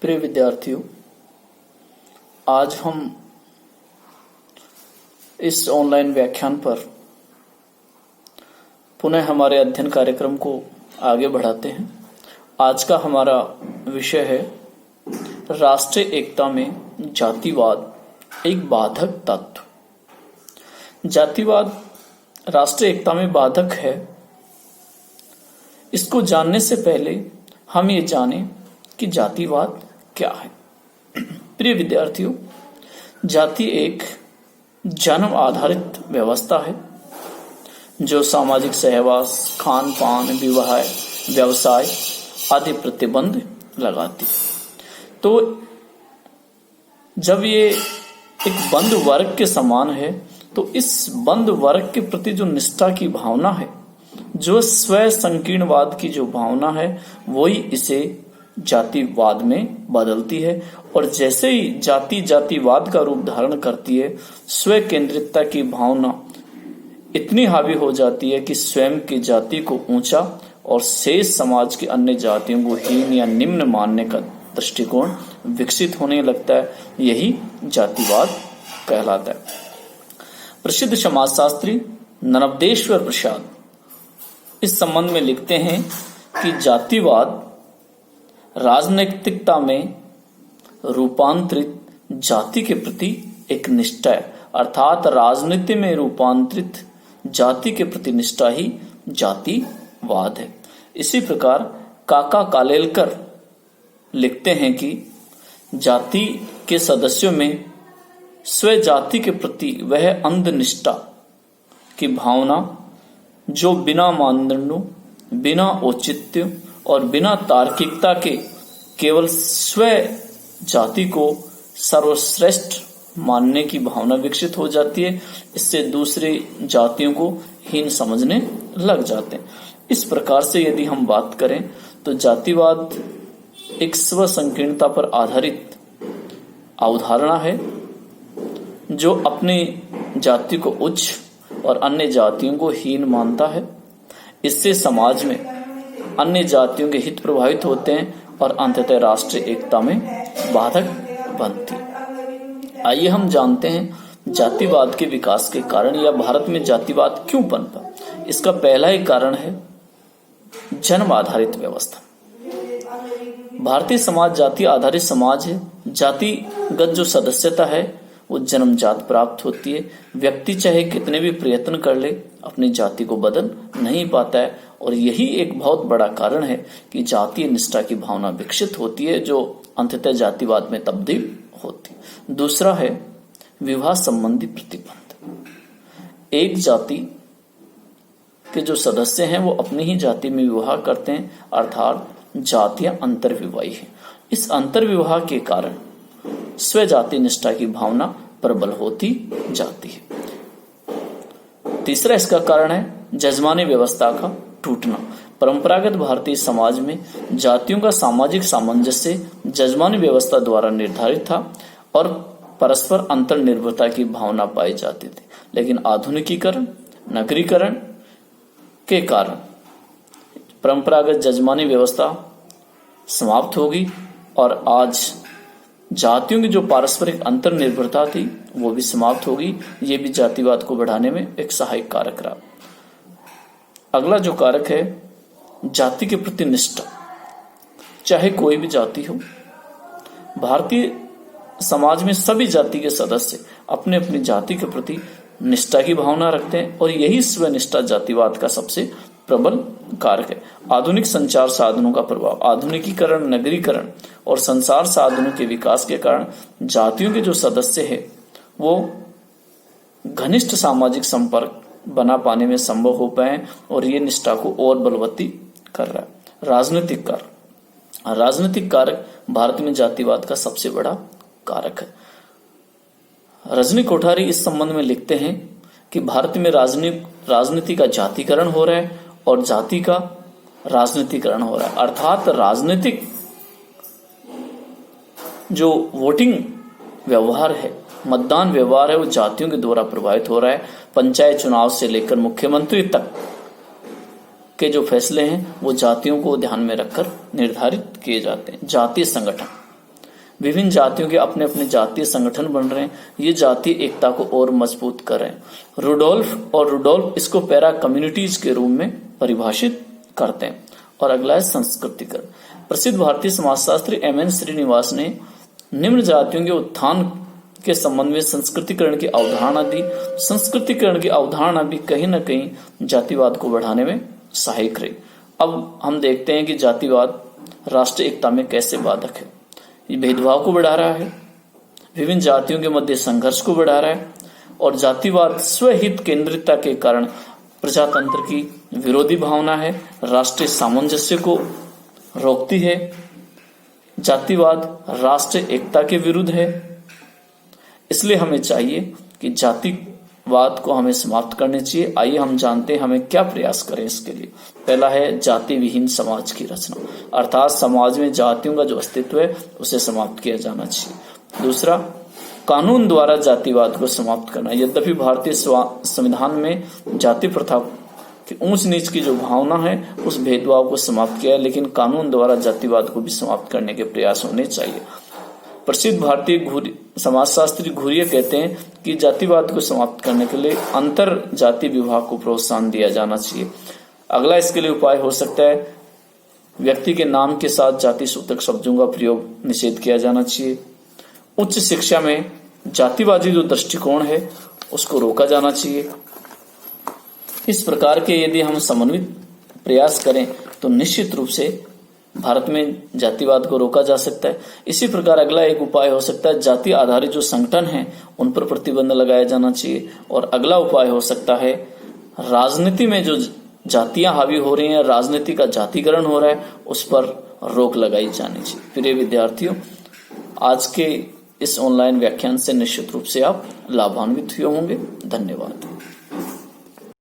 प्रिय विद्यार्थियों, आज हम इस ऑनलाइन व्याख्यान पर पुनः हमारे अध्ययन कार्यक्रम को आगे बढ़ाते हैं। आज का हमारा विषय है राष्ट्रीय एकता में जातिवाद एक बाधक तत्व। जातिवाद राष्ट्रीय एकता में बाधक है। इसको जानने से पहले हम ये जानें कि जातिवाद क्या है। प्रिय विद्यार्थियों, जाति एक जन्म आधारित व्यवस्था है जो सामाजिक सहवास, खान पान, विवाह, व्यवसाय आदि प्रतिबंध लगाती है। तो जब ये एक बंद वर्ग के समान है, तो इस बंद वर्ग के प्रति जो निष्ठा की भावना है, जो स्व संकीर्णवाद की जो भावना है, वही इसे जातिवाद में बदलती है। और जैसे ही जाति जातिवाद का रूप धारण करती है, स्व केंद्रितता की भावना इतनी हावी हो जाती है कि स्वयं की जाति को ऊंचा और शेष समाज की अन्य जातियों को हीन या निम्न मानने का दृष्टिकोण विकसित होने लगता है। यही जातिवाद कहलाता है। प्रसिद्ध समाजशास्त्री नर्मदेश्वर प्रसाद इस संबंध में लिखते हैं कि जातिवाद राजनैतिकता में रूपांतरित जाति के प्रति एक निष्ठा है, अर्थात राजनीति में रूपांतरित जाति के प्रति निष्ठा ही जातिवाद है। इसी प्रकार काका कालेलकर लिखते हैं कि जाति के सदस्यों में स्व जाति के प्रति वह अंध निष्ठा की भावना जो बिना मानदंडों, बिना औचित्य और बिना तार्किकता के केवल स्व जाति को सर्वश्रेष्ठ मानने की भावना विकसित हो जाती है। इससे दूसरी जातियों को हीन समझने लग जाते हैं। इस प्रकार से यदि हम बात करें तो जातिवाद एक स्व संकीर्णता पर आधारित अवधारणा है जो अपनी जाति को उच्च और अन्य जातियों को हीन मानता है। इससे समाज में अन्य जातियों के हित प्रभावित होते हैं और अंततः राष्ट्रीय एकता में बाधक बनती है। आइए हम जानते हैं जातिवाद के विकास के कारण या भारत में जातिवाद क्यों पनपा। इसका पहला ही कारण है जन्म आधारित व्यवस्था। भारतीय समाज जाति आधारित समाज है। जातिगत जो सदस्यता है वो जन्मजात प्राप्त होती है। व्यक्ति चाहे कितने भी प्रयत्न कर ले, अपनी जाति को बदल नहीं पाता है। और यही एक बहुत बड़ा कारण है कि जातीय निष्ठा की भावना विकसित होती है, जो अंततः जातिवाद में तब्दील होती है। दूसरा है विवाह संबंधी प्रतिबंध। एक जाति के जो सदस्य हैं वो अपनी ही जाति में विवाह करते हैं, अर्थात जातियां अंतर्विवाही हैं। इस अंतर्विवाह के कारण स्व जाति निष्ठा की भावना प्रबल होती जाती है। तीसरा इसका कारण है जजमानी व्यवस्था का टूटना। परंपरागत भारतीय समाज में जातियों का सामाजिक सामंजस्य जजमानी व्यवस्था द्वारा निर्धारित था और परस्पर अंतर्निर्भरता की भावना पाई जाती थी। लेकिन आधुनिकीकरण, नगरीकरण के कारण परंपरागत जजमानी व्यवस्था समाप्त होगी और आज जातियों की जो पारस्परिक अंतर्निर्भरता थी वो भी समाप्त होगी। ये भी जातिवाद को बढ़ाने में एक सहायक कारक रहा। अगला जो कारक है जाति के प्रति निष्ठा। चाहे कोई भी जाति हो, भारतीय समाज में सभी जाति के सदस्य अपने अपनी जाति के प्रति निष्ठा की भावना रखते हैं और यही स्वनिष्ठा जातिवाद का सबसे प्रबल कारक है। आधुनिक संचार साधनों का प्रभाव, आधुनिकीकरण, नगरीकरण और संचार साधनों के विकास के कारण जातियों के जो सदस्य हैं वो घनिष्ठ सामाजिक संपर्क बना पाने में संभव हो पाए और ये निष्ठा को और बलवती कर रहा है। राजनीतिक कारक भारत में जातिवाद का सबसे बड़ा कारक है। रजनी कोठारी इस संबंध में लिखते हैं कि भारत में राजनीति का जातिकरण हो रहा है और जाति का राजनीतिकरण हो रहा है। अर्थात राजनीतिक जो वोटिंग व्यवहार है, मतदान व्यवहार है, वो जातियों के द्वारा प्रभावित हो रहा है। पंचायत चुनाव से लेकर मुख्यमंत्री तक के जो फैसले हैं वो जातियों को ध्यान में रखकर निर्धारित किए जाते हैं। जातीय संगठन विभिन्न जातियों के अपने अपने जातीय संगठन बन रहे हैं, ये जातीय एकता को और मजबूत कर रहे हैं। रुडोल्फ इसको पैरा कम्युनिटीज के रूप में परिभाषित करते हैं। और अगला है संस्कृतिकरण। प्रसिद्ध भारतीय समाजशास्त्री एम.एन. श्रीनिवास ने निम्न जातियों के उत्थान के संबंध में संस्कृतिकरण की अवधारणा दी। संस्कृतिकरण की अवधारणा भी कहीं न कहीं जातिवाद को बढ़ाने में सहायक रही। अब हम देखते हैं कि जातिवाद राष्ट्रीय एकता में कैसे बाधक है। ये भेदभाव को बढ़ा रहा है, विभिन्न जातियों के मध्य संघर्ष को बढ़ा रहा है, और जातिवाद स्वहित केंद्रितता के कारण प्रजातंत्र की विरोधी भावना है, राष्ट्रीय सामंजस्य को रोकती है। जातिवाद राष्ट्रीय एकता के विरुद्ध है। इसलिए हमें चाहिए कि जातिवाद को हमें समाप्त करने चाहिए। आइए हम जानते हैं हमें क्या प्रयास करें इसके लिए। पहला है जाति विहीन समाज की रचना, अर्थात समाज में जातियों का जो अस्तित्व है उसे समाप्त किया जाना चाहिए। दूसरा, कानून द्वारा जातिवाद को समाप्त करना। यद्यपि भारतीय संविधान में जाति प्रथा की ऊंच नीच की जो भावना है उस भेदभाव को समाप्त किया है, लेकिन कानून द्वारा जातिवाद को भी समाप्त करने के प्रयास होने चाहिए। प्रसिद्ध भारतीय समाजशास्त्री घुरिये कहते हैं कि जातिवाद को समाप्त करने के लिए अंतर जाति विवाह को प्रोत्साहन दिया जाना चाहिए। अगला इसके लिए उपाय हो सकता है व्यक्ति के नाम के साथ जाति सूचक शब्दों का प्रयोग निषेध किया जाना चाहिए। उच्च शिक्षा में जातिवादी जो दृष्टिकोण है उसको रोका जाना चाहिए। इस प्रकार के यदि हम समन्वित प्रयास करें तो निश्चित रूप से भारत में जातिवाद को रोका जा सकता है। इसी प्रकार अगला एक उपाय हो सकता है जाति आधारित जो संगठन हैं उन पर प्रतिबंध लगाया जाना चाहिए। और अगला उपाय हो सकता है राजनीति में जो जातियां हावी हो रही हैं, राजनीति का जातिकरण हो रहा है, उस पर रोक लगाई जानी चाहिए। प्रिय विद्यार्थियों, आज के इस ऑनलाइन व्याख्यान से निश्चित रूप से आप लाभान्वित हुए होंगे। धन्यवाद।